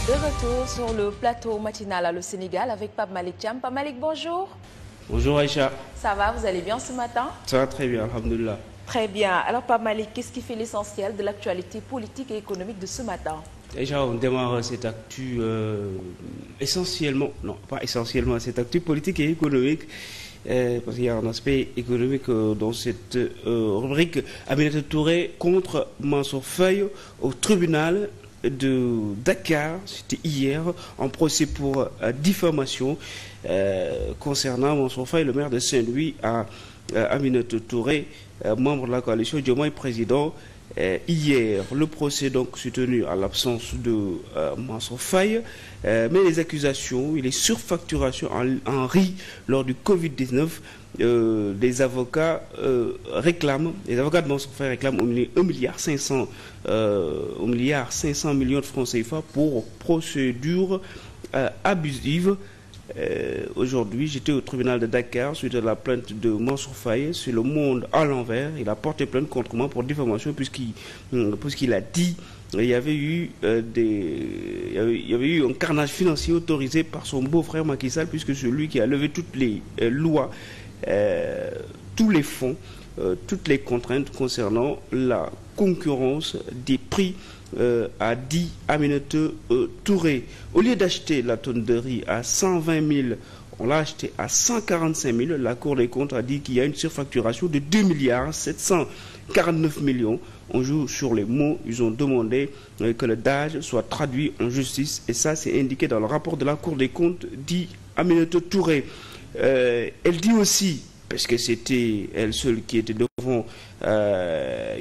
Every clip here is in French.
De retour sur le plateau matinal Allô Sénégal avec Pape Malick Thiam. Pape Malick, bonjour. Bonjour Aïcha. Ça va, vous allez bien ce matin? Ça va très bien, alhamdoulilah. Très bien. Alors Pape Malick, qu'est-ce qui fait l'essentiel de l'actualité politique et économique de ce matin? Déjà, on démarre cette actu essentiellement, non pas essentiellement, cette actu politique et économique, parce qu'il y a un aspect économique dans cette rubrique. Aminata Touré contre Mansour Faye au tribunal de Dakar, c'était hier, en procès pour diffamation concernant Mansour Faye, le maire de Saint-Louis, à Aminata Touré, membre de la coalition Diomaye président. Hier, le procès donc s'est tenu à l'absence de Mansour Faye, mais les accusations et les surfacturations en riz lors du Covid-19, les avocats réclament, les avocats de Mansour Faye réclament 1,5 milliard millions de francs CFA pour procédure abusive. Aujourd'hui, j'étais au tribunal de Dakar suite à la plainte de Mansour Faye sur Le Monde à l'envers. Il a porté plainte contre moi pour diffamation puisqu'il a dit qu'il y avait eu un carnage financier autorisé par son beau-frère Macky Sall, puisque c'est lui qui a levé toutes les lois, tous les fonds, toutes les contraintes concernant la concurrence des prix a dit Aminata Touré. Au lieu d'acheter la tonne de riz à 120 000, on l'a acheté à 145 000. La Cour des comptes a dit qu'il y a une surfacturation de 2 milliards 749 millions. On joue sur les mots. Ils ont demandé que le DAGE soit traduit en justice. Et ça, c'est indiqué dans le rapport de la Cour des comptes, dit Aminata Touré. Elle dit aussi, parce que c'était elle seule qui était devant,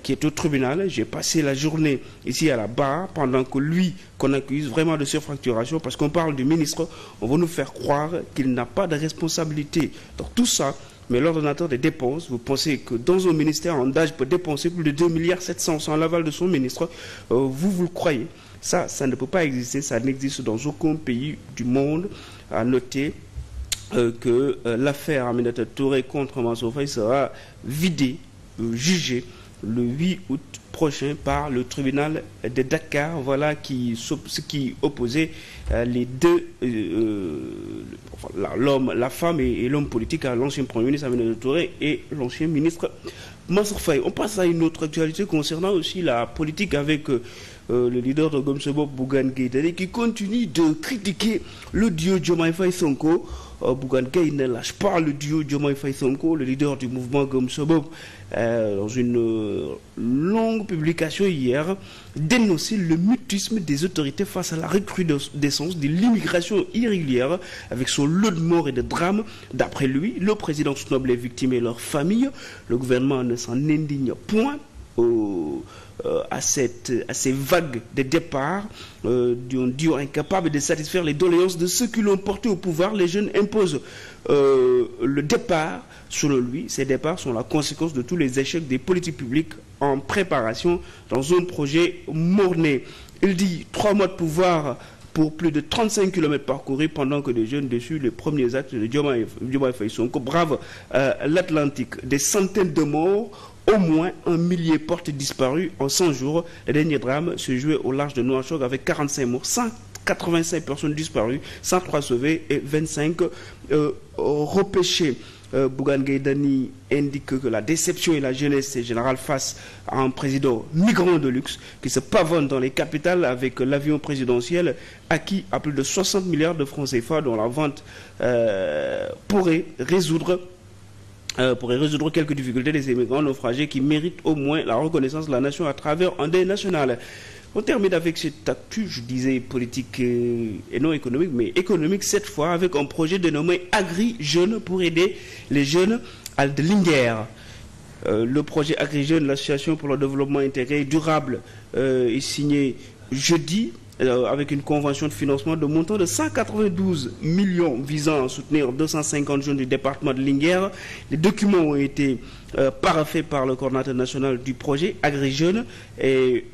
qui est au tribunal. J'ai passé la journée ici à la barre pendant que lui, qu'on accuse vraiment de surfacturation, parce qu'on parle du ministre, on va nous faire croire qu'il n'a pas de responsabilité dans tout ça. Mais l'ordonnateur des dépenses, vous pensez que dans un ministère, un DAGE peut dépenser plus de 2,7 milliards sans l'aval de son ministre, vous le croyez? Ça ne peut pas exister, ça n'existe dans aucun pays du monde. À noter que l'affaire Aminata Touré contre Mansour Faye sera vidée, jugée le 8 août prochain par le tribunal de Dakar. Voilà ce qui opposait les deux, la femme et l'homme politique, à l'ancien Premier ministre Aminata Touré et l'ancien ministre Mansour Faye. On passe à une autre actualité concernant aussi la politique avec le leader de Gomsebop, Bougane Gueye Dany, qui continue de critiquer le duo Diomaye Faye-Sonko. Bougane Gueye ne lâche pas le duo Diomaye Faye-Sonko, le leader du mouvement Gomsebop, dans une longue publication hier, dénoncer le mutisme des autorités face à la recrudescence de l'immigration irrégulière avec son lot de morts et de drames. D'après lui, le président snob les victimes et leurs familles. Le gouvernement ne s'en indigne point à ces vagues de départ d'un duo incapable de satisfaire les doléances de ceux qui l'ont porté au pouvoir. Les jeunes imposent le départ. Selon lui, ces départs sont la conséquence de tous les échecs des politiques publiques en préparation dans un projet mort-né. Il dit 3 mois de pouvoir pour plus de 35 km parcourus pendant que des jeunes dessus les premiers actes de Diomaye Faye-Sonko bravent l'Atlantique. Des centaines de morts, au moins 1 millier portes disparues en 100 jours. Le dernier drame se jouait au large de Nouakchott avec 45 morts, 185 personnes disparues, 103 sauvées et 25 repêchées. Bougane Gueye Dany indique que la déception et la jeunesse est générale face à un président migrant de luxe qui se pavane dans les capitales avec l'avion présidentiel acquis à plus de 60 milliards de francs CFA, dont la vente pourrait résoudre quelques difficultés des immigrants naufragés qui méritent au moins la reconnaissance de la nation à travers un deuil national. On termine avec cette actu, je disais politique et non économique, mais économique cette fois, avec un projet dénommé Agri Jeunes pour aider les jeunes à de Linguère. Le projet Agri Jeunes, l'association pour le développement intégré et durable, est signé jeudi avec une convention de financement de montant de 192 millions visant à soutenir 250 jeunes du département de Linguère. Les documents ont été paraphé par le coordinateur national du projet AgriJeunes et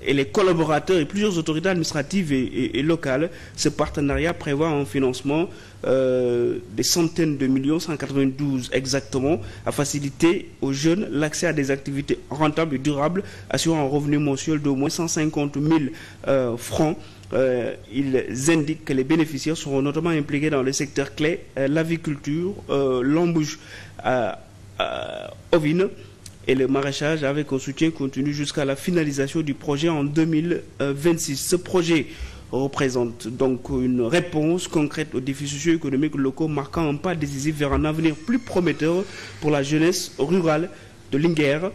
les collaborateurs et plusieurs autorités administratives et locales. Ce partenariat prévoit un financement des centaines de millions, 192 exactement, à faciliter aux jeunes l'accès à des activités rentables et durables, assurant un revenu mensuel d'au moins 150 000 francs. Ils indiquent que les bénéficiaires seront notamment impliqués dans les secteurs clés, l'aviculture, l'embouche ovine et le maraîchage, avec un soutien continu jusqu'à la finalisation du projet en 2026. Ce projet représente donc une réponse concrète aux défis socio-économiques locaux, marquant un pas décisif vers un avenir plus prometteur pour la jeunesse rurale de Linguère.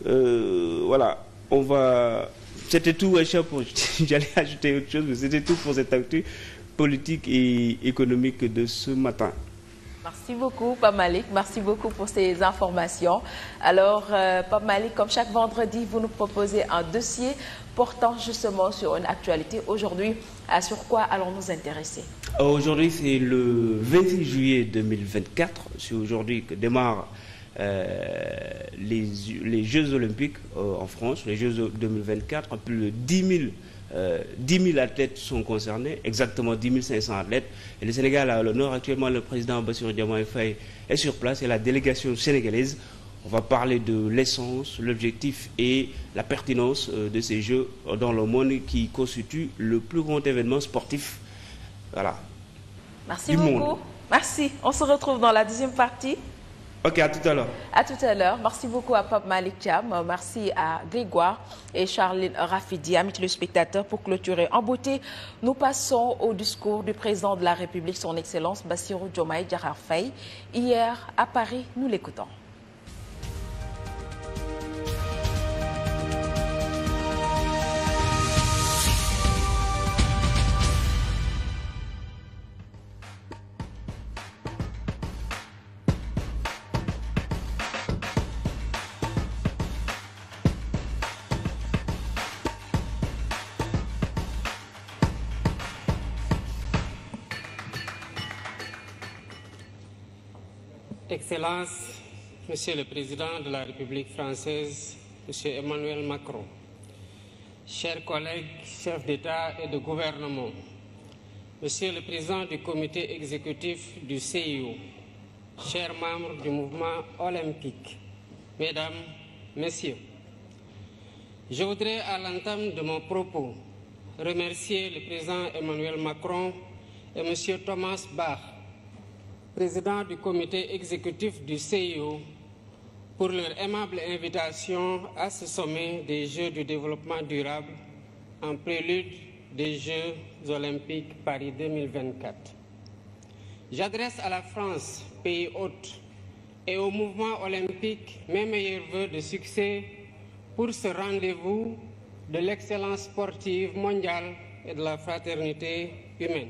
Voilà, on va... C'était tout, j'allais ajouter autre chose, mais c'était tout pour cette actu politique et économique de ce matin. Merci beaucoup, Pape Malick. Merci beaucoup pour ces informations. Alors, Pape Malick, comme chaque vendredi, vous nous proposez un dossier portant justement sur une actualité. Aujourd'hui, sur quoi allons nous intéresser? Aujourd'hui, c'est le 26 juillet 2024. C'est aujourd'hui que démarrent les Jeux Olympiques en France, les Jeux 2024. Plus de 10 000 athlètes sont concernés, exactement 10 500 athlètes. Et le Sénégal a l'honneur. Actuellement, le président Bassirou Diomaye Faye est sur place et la délégation sénégalaise. On va parler de l'essence, l'objectif et la pertinence de ces Jeux dans le monde qui constituent le plus grand événement sportif. Voilà. Merci beaucoup. Monde. Merci. On se retrouve dans la deuxième partie. Ok, à tout à l'heure. À tout à l'heure. Merci beaucoup à Pape Malick Thiam. Merci à Grégoire et Charline Rafidi, amis téléspectateurs, pour clôturer en beauté. Nous passons au discours du président de la République, son Excellence Bassirou Diomaye Diakhar Faye. Hier, à Paris, nous l'écoutons. Excellences, Monsieur le Président de la République française, Monsieur Emmanuel Macron, chers collègues, chefs d'État et de gouvernement, Monsieur le Président du Comité exécutif du CIO, chers membres du mouvement olympique, Mesdames, Messieurs, je voudrais à l'entame de mon propos remercier le Président Emmanuel Macron et Monsieur Thomas Bach, président du comité exécutif du CIO, pour leur aimable invitation à ce sommet des Jeux du développement durable en prélude des Jeux olympiques Paris 2024. J'adresse à la France, pays hôte, et au mouvement olympique mes meilleurs vœux de succès pour ce rendez-vous de l'excellence sportive mondiale et de la fraternité humaine.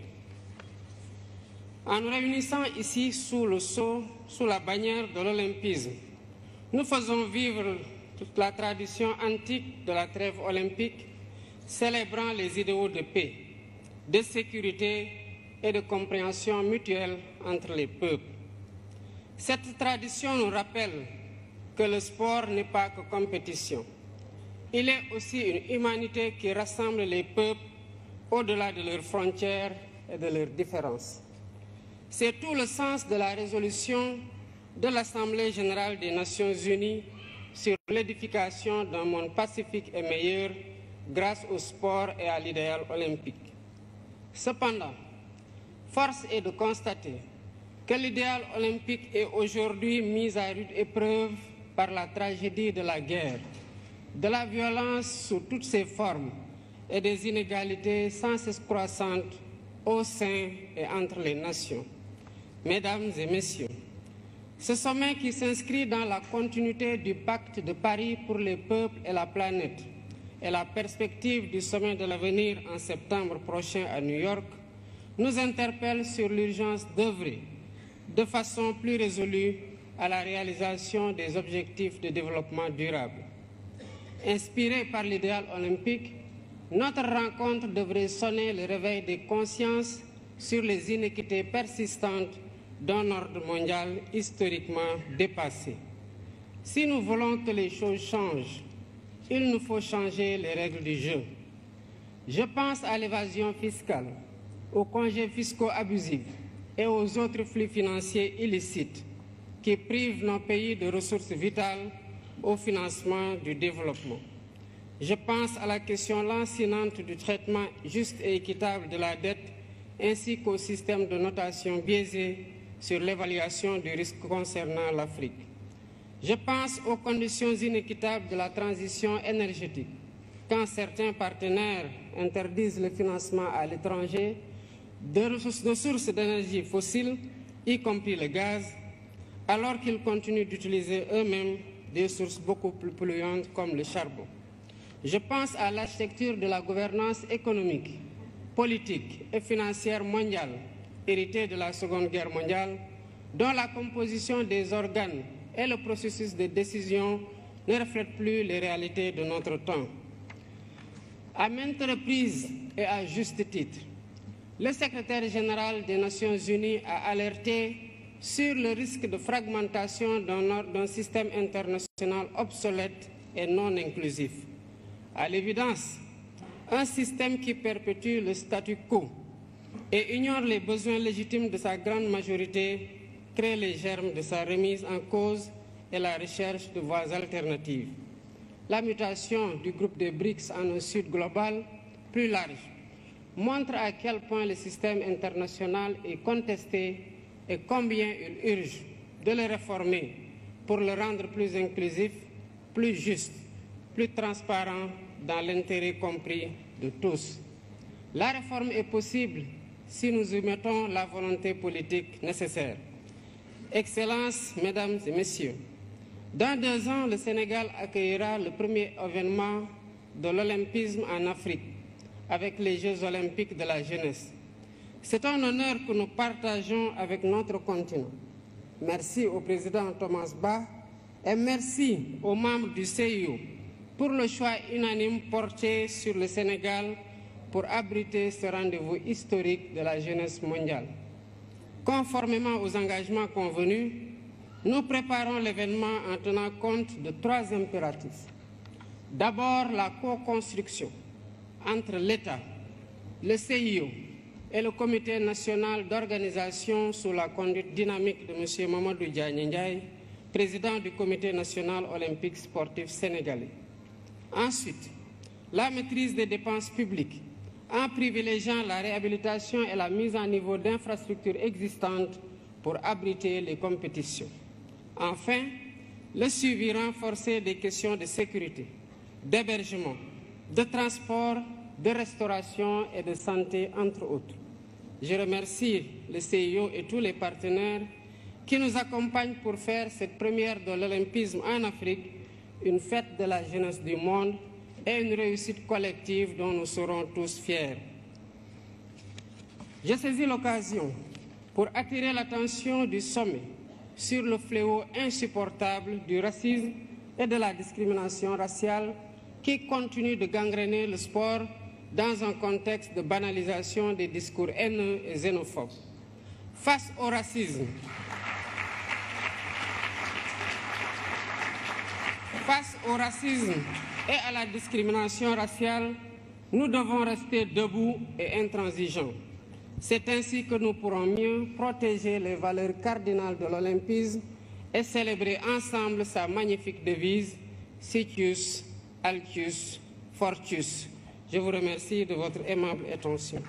En nous réunissant ici sous le sceau, sous la bannière de l'olympisme, nous faisons vivre toute la tradition antique de la trêve olympique, célébrant les idéaux de paix, de sécurité et de compréhension mutuelle entre les peuples. Cette tradition nous rappelle que le sport n'est pas que compétition. Il est aussi une humanité qui rassemble les peuples au-delà de leurs frontières et de leurs différences. C'est tout le sens de la résolution de l'Assemblée générale des Nations unies sur l'édification d'un monde pacifique et meilleur grâce au sport et à l'idéal olympique. Cependant, force est de constater que l'idéal olympique est aujourd'hui mis à rude épreuve par la tragédie de la guerre, de la violence sous toutes ses formes et des inégalités sans cesse croissantes au sein et entre les nations. Mesdames et Messieurs, ce sommet qui s'inscrit dans la continuité du pacte de Paris pour les peuples et la planète et la perspective du sommet de l'avenir en septembre prochain à New York nous interpelle sur l'urgence d'œuvrer de façon plus résolue à la réalisation des objectifs de développement durable. Inspiré par l'idéal olympique, notre rencontre devrait sonner le réveil des consciences sur les inéquités persistantes d'un ordre mondial historiquement dépassé. Si nous voulons que les choses changent, il nous faut changer les règles du jeu. Je pense à l'évasion fiscale, aux congés fiscaux abusifs et aux autres flux financiers illicites qui privent nos pays de ressources vitales au financement du développement. Je pense à la question lancinante du traitement juste et équitable de la dette ainsi qu'au système de notation biaisé sur l'évaluation du risque concernant l'Afrique. Je pense aux conditions inéquitables de la transition énergétique, quand certains partenaires interdisent le financement à l'étranger de sources d'énergie fossiles, y compris le gaz, alors qu'ils continuent d'utiliser eux-mêmes des sources beaucoup plus polluantes comme le charbon. Je pense à l'architecture de la gouvernance économique, politique et financière mondiale, héritée de la Seconde Guerre mondiale, dont la composition des organes et le processus de décision ne reflètent plus les réalités de notre temps. À maintes reprises et à juste titre, le secrétaire général des Nations Unies a alerté sur le risque de fragmentation d'un système international obsolète et non inclusif. À l'évidence, un système qui perpétue le statu quo et ignore les besoins légitimes de sa grande majorité crée les germes de sa remise en cause et la recherche de voies alternatives. La mutation du groupe des BRICS en un sud global plus large montre à quel point le système international est contesté et combien il urge de le réformer pour le rendre plus inclusif, plus juste, plus transparent dans l'intérêt compris de tous. La réforme est possible si nous y mettons la volonté politique nécessaire. Excellences, Mesdames et Messieurs, dans 2 ans, le Sénégal accueillera le premier événement de l'olympisme en Afrique avec les Jeux olympiques de la jeunesse. C'est un honneur que nous partageons avec notre continent. Merci au président Thomas Bach et merci aux membres du CIO pour le choix unanime porté sur le Sénégal pour abriter ce rendez-vous historique de la jeunesse mondiale. Conformément aux engagements convenus, nous préparons l'événement en tenant compte de 3 impératifs. D'abord, la co-construction entre l'État, le CIO et le Comité national d'organisation sous la conduite dynamique de M. Mamadou Diagne Ndiaye, président du Comité national olympique sportif sénégalais. Ensuite, la maîtrise des dépenses publiques en privilégiant la réhabilitation et la mise en niveau d'infrastructures existantes pour abriter les compétitions. Enfin, le suivi renforcé des questions de sécurité, d'hébergement, de transport, de restauration et de santé, entre autres. Je remercie le CIO et tous les partenaires qui nous accompagnent pour faire cette première de l'olympisme en Afrique une fête de la jeunesse du monde et une réussite collective dont nous serons tous fiers. J'ai saisi l'occasion pour attirer l'attention du sommet sur le fléau insupportable du racisme et de la discrimination raciale qui continue de gangréner le sport dans un contexte de banalisation des discours haineux et xénophobes. Face au racisme, et à la discrimination raciale, nous devons rester debout et intransigeants. C'est ainsi que nous pourrons mieux protéger les valeurs cardinales de l'olympisme et célébrer ensemble sa magnifique devise « Citius, Altius, Fortius ». Je vous remercie de votre aimable attention.